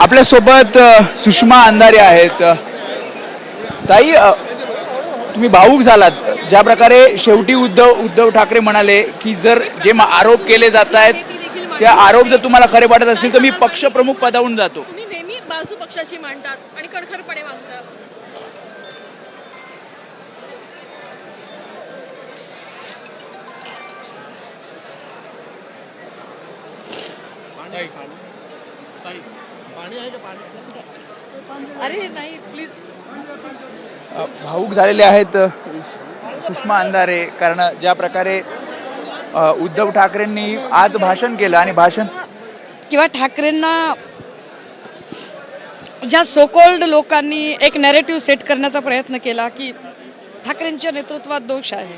आपल्यासोबत सुषमा अंधारे आहेत. ताई, तुम्ही भावूक झालात ज्या प्रकारे शेवटी उद्धव ठाकरे म्हणाले की जर जे आरोप केले जात आहेत त्या आरोप जर तुम्हाला खरे वाटत असतील तर मी पक्षप्रमुख पदावरून जातो. तुम्ही नेहमी बाजू पक्षाची मांडतात आणि कणखरपणे वागतात. अरे नाही प्लीज. भावूक झालेले आहेत सुषमा अंधारे, कारण ज्या प्रकारे उद्धव ठाकरेंनी आज भाषण केलं आणि भाषण किंवा ठाकरेंना ज्या सोकोल्ड लोकांनी एक नॅरेटिव्ह सेट करण्याचा प्रयत्न केला की ठाकरेंच्या नेतृत्वात दोष आहे.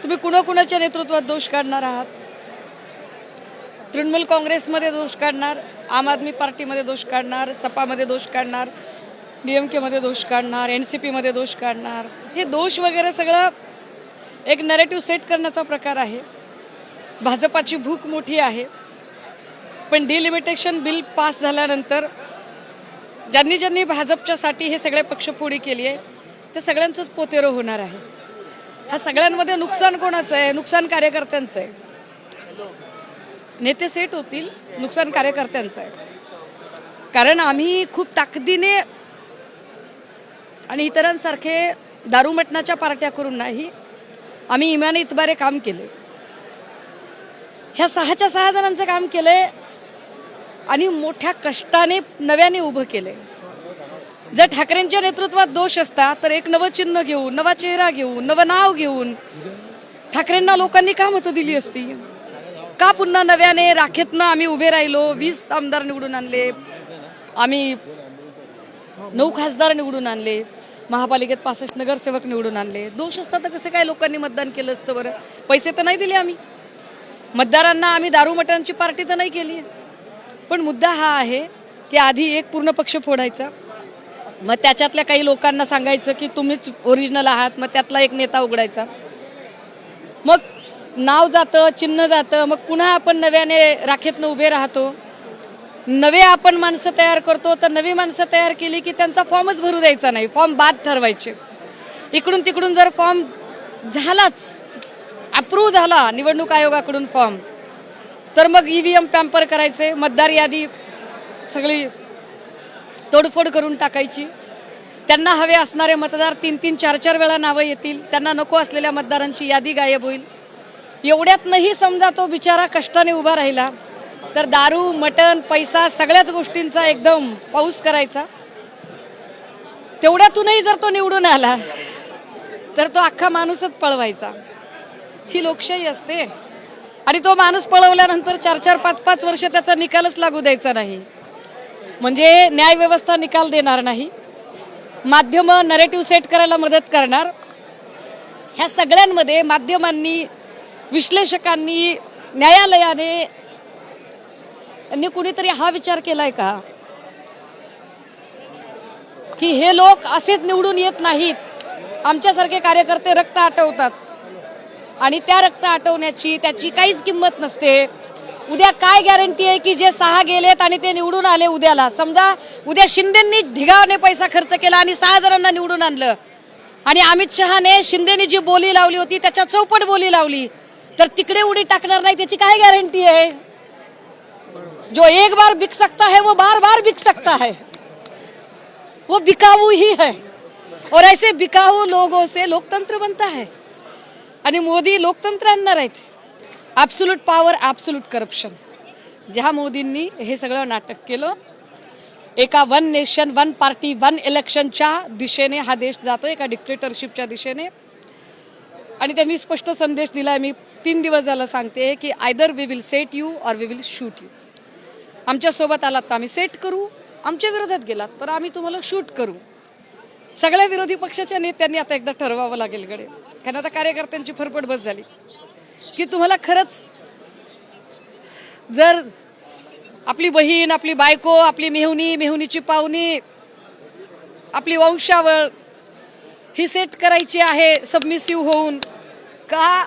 तुम्ही कुणाकुणाच्या नेतृत्वात दोष काढणार आहात? तृणमूल काँग्रेसमध्ये दोष काढणार, आम आदमी पार्टीमध्ये दोष काढणार, सपामध्ये दोष काढणार, DMKमध्ये दोष काढणार, NCPमध्ये दोष काढणार. हे दोष वगैरे सगळं एक नॅरेटिव्ह सेट करण्याचा प्रकार आहे. भाजपाची भूक मोठी आहे, पण डिलिमिटेशन बिल पास झाल्यानंतर ज्यांनी ज्यांनी भाजपच्यासाठी हे सगळे पक्षफोडी केली आहे ते सगळ्यांचंच पोतेरो होणार आहे. ह्या सगळ्यांमध्ये नुकसान कोणाचं आहे? नुकसान कार्यकर्त्यांचं आहे. नेते सेट होतील, नुकसान कार्यकर्त्यांचं आहे. कारण आम्ही खूप ताकदीने आणि इतरांसारखे दारू मटणाच्या पार्ट्या करून नाही, आम्ही इमाने इतबारे काम केले. ह्या 6 जणांचं काम केलंय आणि मोठ्या कष्टाने नव्याने उभं केलंय. जर ठाकरेंच्या नेतृत्वात दोष असता तर एक नवं चिन्ह घेऊन, नवा चेहरा घेऊन, नवं नाव घेऊन ठाकरेंना लोकांनी का मतं दिली असती? का पुन्हा नव्याने राखेतनं आम्ही उभे राहिलो? 20 आमदार निवडून आणले, आम्ही 9 खासदार निवडून आणले, महापालिकेत 65 नगरसेवक निवडून आणले. दोष असता तर कसं काय लोकांनी मतदान केलं असतं बरं? पैसे तर नाही दिले आम्ही मतदारांना, आम्ही दारू मटणाची पार्टी तर नाही केली. पण मुद्दा हा आहे की आधी एक पूर्ण पक्ष फोडायचा, मग त्याच्यातल्या काही लोकांना सांगायचं की तुम्हीच ओरिजिनल आहात, मग त्यातला एक नेता उघडायचा, मग नाव जातं, चिन्ह जातं, मग पुन्हा आपण नव्याने राखेतनं उभे राहतो. नवे आपण माणसं तयार करतो, तर नवी माणसं तयार केली की त्यांचा फॉर्मच भरू द्यायचा नाही, फॉर्म बाद ठरवायचे. इकडून तिकडून जर फॉर्म झालाच, अप्रूव्ह झाला निवडणूक आयोगाकडून फॉर्म, तर मग EVM पॅम्पर करायचे, मतदार यादी सगळी तोडफोड करून टाकायची. त्यांना हवे असणारे मतदार 3-3, 4-4 वेळा नावं येतील, त्यांना नको असलेल्या मतदारांची यादी गायब होईल. एवढ्यातनंही समजा तो बिचारा कष्टाने उभा राहिला तर दारू, मटण, पैसा सगळ्याच गोष्टींचा एकदम पाऊस करायचा. तेवढ्यातूनही जर तो निवडून आला तर तो अख्खा माणूसच पळवायचा. ही लोकशाही असते. आणि तो माणूस पळवल्यानंतर 4-4, 5-5 वर्ष त्याचा निकालच लागू द्यायचा नाही. म्हणजे न्यायव्यवस्था निकाल देणार नाही, माध्यमं नरेटिव्ह सेट करायला मदत करणार. ह्या सगळ्यांमध्ये माध्यमांनी, विश्लेषकांनी, न्यायालयाने यांनी कुणीतरी हा विचार केलाय का की हे लोक असेच निवडून येत नाहीत, आमच्यासारखे कार्यकर्ते रक्त आटवतात आणि त्या रक्त आटवण्याची त्याची काहीच किंमत नसते. उद्या काय गॅरंटी आहे की जे 6 गेलेत आणि ते निवडून आले उद्याला, समजा उद्या शिंदेंनी ढिगाने पैसा खर्च केला आणि 6 जणांना निवडून आणलं आणि अमित शहाने शिंदेनी जी बोली लावली होती त्याच्या चौपट बोली लावली, तर तिकडे उडी टाकणार नाही त्याची काय गॅरंटी आहे? जो एक बार बिक सकता है वो बार बार बिक सकता है, वो बिकाऊ ही है. और ऐसे बिकाऊ लोगों से लोकतंत्र बनता है. आणि मोदी लोकतंत्र आणणार आहेत. Absolute power, absolute corruption. ज्या मोदींनी हे सगळं नाटक केलं, एका 1 नेशन 1 पार्टी 1 इलेक्शनच्या दिशेने हा देश जातो, एका डिक्टेटरशिपच्या दिशेने. आणि त्यांनी स्पष्ट संदेश दिला. मी 3 दिवस झालं सांगते की either we will set you or we will shoot you. आमच्यासोबत आलात तर आम्ही सेट करू, आमच्या विरोधात गेलात तर आम्ही तुम्हाला शूट करू. सगळ्या विरोधी पक्षाच्या नेत्यांनी आता एकदा ठरवावं लागेल गडे, कारण आता कार्यकर्त्यांची फरफट बस झाली की तुम्हाला खरंच जर आपली बहीण, आपली बायको, आपली मेहुणी, मेहुणीची पाहुणी, आपली वंशावळ ही सेट करायची आहे सबमिसिव्ह होऊन का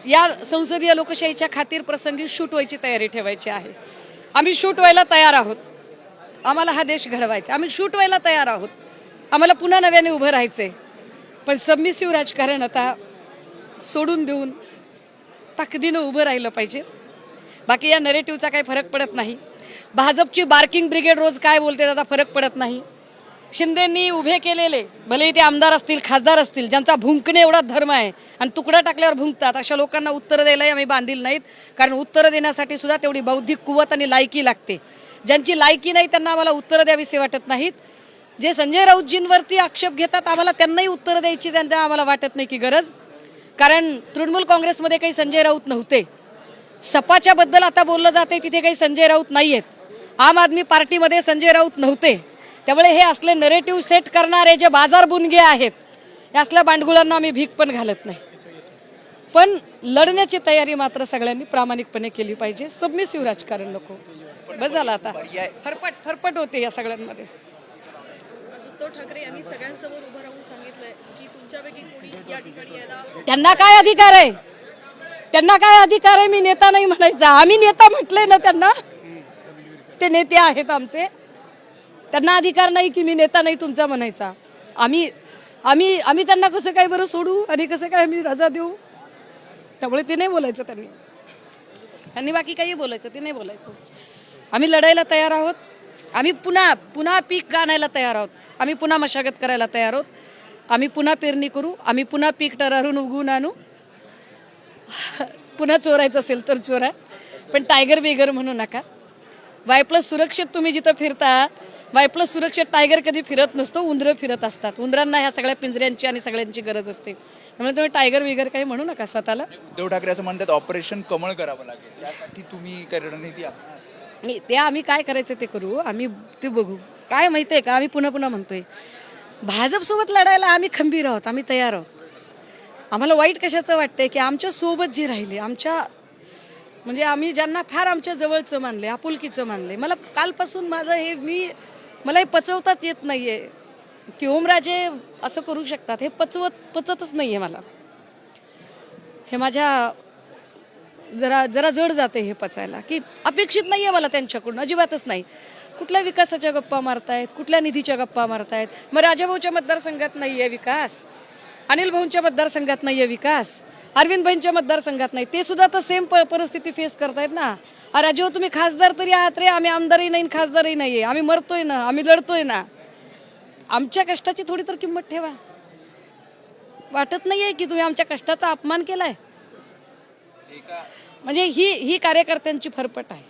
या संसदीय लोकशाहीच्या खातीर प्रसंगी शूट व्हायची तयारी ठेवायची आहे. आम्ही शूट व्हायला तयार आहोत, आम्हाला हा देश घडवायचा, आम्ही शूट व्हायला तयार आहोत, आम्हाला पुन्हा नव्याने उभं राहायचंय. पण सबमिसिव्ह राजकारण आता सोडून देऊन ताकदीनं उभं राहिलं पाहिजे. बाकी या नरेटिव्हचा काही फरक पडत नाही. भाजपची बार्किंग ब्रिगेड रोज काय बोलते त्याचा फरक पडत नाही. शिंदेंनी उभे केलेले भले ते आमदार असतील, खासदार असतील, ज्यांचा भुंकणे एवढा धर्म आहे आणि तुकडा टाकल्यावर भुंकतात, अशा लोकांना उत्तरं द्यायलाही आम्ही बांधील नाहीत. कारण उत्तरं देण्यासाठी सुद्धा तेवढी बौद्धिक कुवत आणि लायकी लागते. ज्यांची लायकी नाही त्यांना आम्हाला उत्तरं द्यावीसे वाटत नाहीत. जे संजय राऊतजींवरती आक्षेप घेतात आम्हाला त्यांनाही उत्तरं द्यायची त्यांना आम्हाला वाटत नाही की गरज. कारण तृणमूल काँग्रेसमध्ये काही संजय राऊत नव्हते. सपाच्या बद्दल आता बोललं जाते तिथे काही संजय राऊत नाही आहेत. आम आदमी पार्टीमध्ये संजय राऊत नव्हते. त्यामुळे हे असले नरेटिव्ह सेट करणारे जे बाजार बुनगे आहेत या असल्या बांडगुळांना आम्ही भीक पण घालत नाही. पण लढण्याची तयारी मात्र सगळ्यांनी प्रामाणिकपणे केली पाहिजे. सबमिसिव्ह राजकारण नको. बस झालं आता. फरफट होते या सगळ्यांमध्ये. उद्धव ठाकरे यांनी सगळ्यांसमोर उभं राहून सांगितलंय की तुमच्यापैकी कोणी या ठिकाणी यायला. त्यांना काय अधिकार आहे? त्यांना काय अधिकार आहे? मी नेता नाही म्हणायचा. आम्ही नेता म्हटलंय ना त्यांना. ते नेते आहेत आमचे. त्यांना अधिकार नाही की मी नेता नाही तुमचा म्हणायचा. आम्ही आम्ही आम्ही त्यांना कसं काय बरं सोडू आणि कसं काय आम्ही रजा देऊ? त्यामुळे ते नाही बोलायचं. त्यांनी बाकी काही बोलायचं ते नाही बोलायचं. आम्ही लढायला तयार आहोत. आम्ही पुन्हा पीक आणायला तयार आहोत. आम्ही पुन्हा मशागत करायला तयार आहोत. आम्ही पुन्हा पेरणी करू. आम्ही पुन्हा पीक टरारून उगवून आणू. पुन्हा चोरायचं असेल तर चोरा, पण टायगर बिगर म्हणू नका. Y+ सुरक्षित तुम्ही जिथं फिरता, Y+ सुरक्षित टायगर कधी फिरत नसतो, उंदरं फिरत असतात. उंदरांना ह्या सगळ्या पिंजऱ्यांची आणि सगळ्यांची गरज असते. त्यामुळे तुम्ही टायगर बिगर काही म्हणू नका स्वतःला. उद्धव ठाकरे असं म्हणतात ऑपरेशन कमळ करावं लागेल, त्यासाठी तुम्ही काय रणनीती आखणार? नाही, ते आम्ही काय करायचं ते करू. आम्ही ते बघू. काय माहिती आहे का, आम्ही पुन्हा म्हणतोय भाजपसोबत लढायला आम्ही खंबीर आहोत. आम्ही तयार आहोत. आम्हाला वाईट कशाचं वाटतंय की आमच्या सोबत जे राहिले, आमच्या म्हणजे आम्ही ज्यांना फार आमच्या जवळचं मानले, आपुलकीचं मानले. मला कालपासून माझं मला हे पचवताच येत नाहीये की ओमराजे असं करू शकतात. हे पचतच नाहीये मला. हे माझ्या जरा जड जाते हे पचायला, की अपेक्षित नाहीये मला त्यांच्याकडून, अजिबातच नाही. कुठल्या विकासाच्या गप्पा मारतायत, कुठल्या निधीच्या गप्पा मारतायत. मग राजाभाऊच्या मतदारसंघात नाहीये विकास, अनिल भाऊंच्या मतदारसंघात नाहीये विकास, अरविंद भाईंच्या मतदारसंघात नाही. ते सुद्धा तर सेम परिस्थिती फेस करतायत ना. राजाभाऊ तुम्ही खासदार तरी आहात रे, आम्ही आमदारही नाही खासदारही नाहीये. आम्ही मरतोय ना, आम्ही लढतोय ना. आमच्या कष्टाची थोडी तर किंमत ठेवा. वाटत नाहीये की तुम्ही आमच्या कष्टाचा अपमान केलाय? म्हणजे ही कार्यकर्त्यांची फरफट आहे.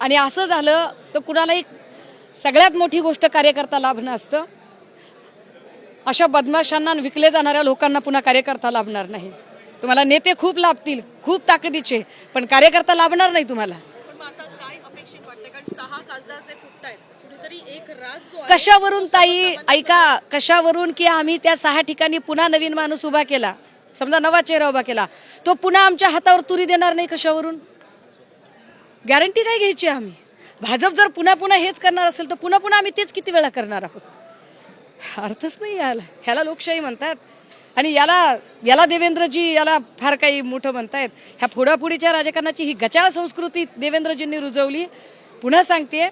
आणि असं झालं तर कुणालाही सगळ्यात मोठी गोष्ट कार्यकर्ता लाभणं असतं. अशा बदमाशांना विकले जाणाऱ्या लोकांना पुन्हा कार्यकर्ता लाभणार नाही. तुम्हाला नेते खूप लाभतील, खूप ताकदीचे, पण कार्यकर्ता लाभणार नाही तुम्हाला. पण आता काय अपेक्षित वाटतं? कारण 6 खासदार जे फुटतायत, कुठेतरी एक राज जो आहे कशावरून ताई ऐका, कशावरून की आम्ही त्या 6 ठिकाणी पुन्हा नवीन माणूस उभा केला, समजा नवा चेहरा उभा केला, तो पुन्हा आमच्या हातावर तुरी देणार नाही. कशावरून गॅरंटी काय घ्यायची आम्ही? भाजप जर पुन्हा हेच करणार असेल तर पुन्हा आम्ही तेच किती वेळा करणार आहोत? अर्थच नाही याला. ह्याला लोकशाही म्हणतात आणि याला देवेंद्रजी याला फार काही मोठं म्हणतायत. ह्या फोडाफोडीच्या राजकारणाची ही गचाळ संस्कृती देवेंद्रजींनी रुजवली. पुन्हा सांगते,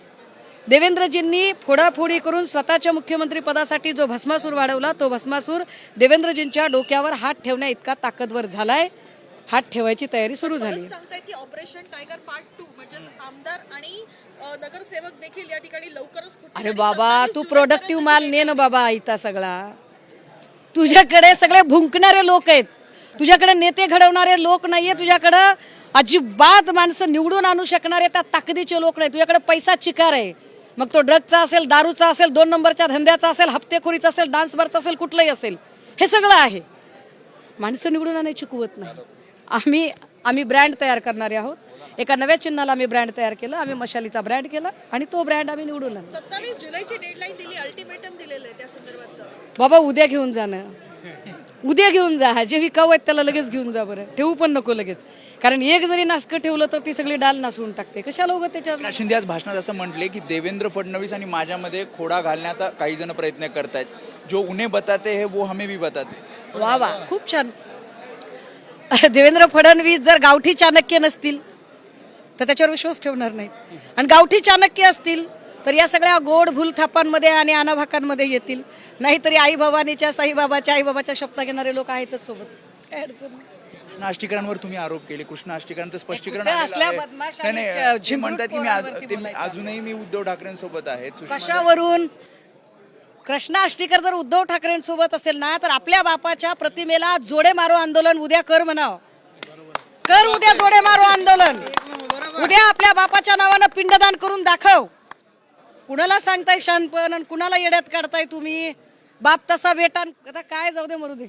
देवेंद्रजींनी फोडाफोडी करून स्वतःच्या मुख्यमंत्री पदासाठी जो भस्मासूर वाढवला, तो भस्मासूर देवेंद्रजींच्या डोक्यावर हात ठेवण्या इतका ताकदवर झालाय. हात ठेवायची तयारी सुरू झाली. सांगताय की ऑपरेशन टायगर पार्ट 2 म्हणजे आमदार आणि नगरसेवक देखील या ठिकाणी लवकरच फुटतील. अरे बाबा, तू प्रोडक्टिव्ह माल ने ना बाबा इथं सगळा. तुझ्याकडे सगळे भुंकणारे लोक आहेत. तुझ्याकडे नेते घडवणारे लोक नाहीये. तुझ्याकडे अजिबात माणसं निवडून आणू शकणारे त्या ताकदीचे लोक नाही. तुझ्याकडे पैसा चिकार आहे. मग तो ड्रगचा असेल, दारूचा असेल, 2 नंबरच्या धंद्याचा असेल, हप्तेखोरीचा असेल, डान्स बारचा असेल, कुठलंही असेल, हे सगळं आहे. माणसं निवडून आणायची कुवत नाही. आम्ही ब्रँड तयार करणारे आहोत. एका नव्या चिन्हाला आम्ही ब्रँड तयार केला. आम्ही मशालीचा ब्रँड केला आणि तो ब्रँड आम्ही निवडून आणला. 27 जुलैची डेडलाईन दिली, अल्टिमेटम दिलेलं आहे त्या संदर्भातलं. बाबा उद्या घेऊन जा ना, उद्या घेऊन जा. जे विकाऊ आहेत त्याला लगेच घेऊन जा बरं. ठेवू पण नको लगेच. कारण एक जरी नासकं ठेवलं तर ती सगळी डाल नासवून टाकते. कशाला उगं त्याच्यात. एकनाथ शिंदे आज भाषणात असं म्हटले की देवेंद्र फडणवीस आणि माझ्यामध्ये खोडा घालण्याचा काही जण प्रयत्न करतायत. जो उन्हें बताते हैं वो हमें भी बताते. वा वा, खूप छान. देवेंद्र फडणवीस जर गावठी चाणक्य नसतील तर त्याच्यावर विश्वास ठेवणार नाहीत. आणि गावठी चाणक्य असतील तर या सगळ्या गोड भूलथापांमध्ये आणि अनाभाकांमध्ये येतील. नाहीतरी आई भवानीच्या आईबाबाच्या शपथा घेणारे लोक आहेतच सोबत. काय अडचण नाही. कृष्ण आष्टीकरांवर तुम्ही आरोप केले. कृष्ण आष्टीकरांचं स्पष्टीकरण कुठे आलेलं असल्या आहे. बदमाश नाही, आणि नाही, ते झिंगरूट म्हणतात की पोरांवरती मी बोलायचं. अजूनही मी उद्धव ठाकरेंसोबत आहे. सुषमा- कशावरून? कृष्णा आष्टीकर जर उद्धव ठाकरेंसोबत असेल ना तर आपल्या बापाच्या प्रतिमेला जोडे मारो आंदोलन उद्या कर म्हणावं. कर उद्या जोडे मारो आंदोलन. उद्या आपल्या बापाच्या नावानं पिंडदान करून दाखव. कुणाला सांगताय शानपण आणि कुणाला येड्यात काढताय तुम्ही? बाप तसा बेटा आता काय जाऊ दे मरू दे.